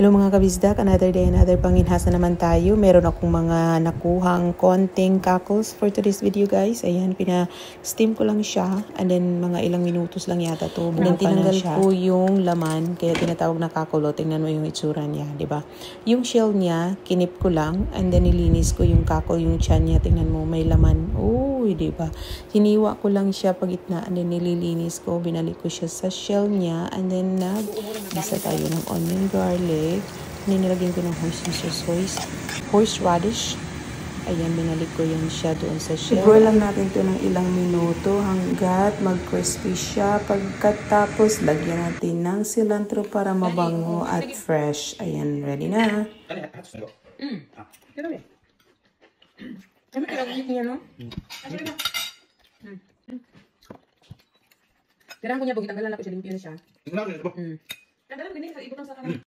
Hello mga kabisdak, another day, another panginhasa naman tayo. Meron akong mga nakuhang konting cockles for today's video guys. Ayan, pina-steam ko lang siya and then mga ilang minutos lang yata to. And then tinanggal ko yung laman, kaya tinatawag na kakulo. Tingnan mo yung itsura niya, di ba? Yung shell niya, kinip ko lang and then nilinis ko yung kakol, yung tiyan niya. Tingnan mo, may laman. Uy, di ba? Hiniwa ko lang siya pagitna and then nililinis ko. Binalik ko siya sa shell niya and then nag-isa tayo ng onion garlic. Nilagyan ko ng horseradish. Ayan, binalik ko yan siya doon sa shell. I-boil lang natin ito ng ilang minuto hanggat mag-crispy siya. Pagkatapos, lagyan natin ng cilantro para mabango at fresh. Ayan, ready na. Kailangan ko niya, tanggalan na po siya, limpyo na siya. Tanggalan ko din, sa ibutang sa kanan.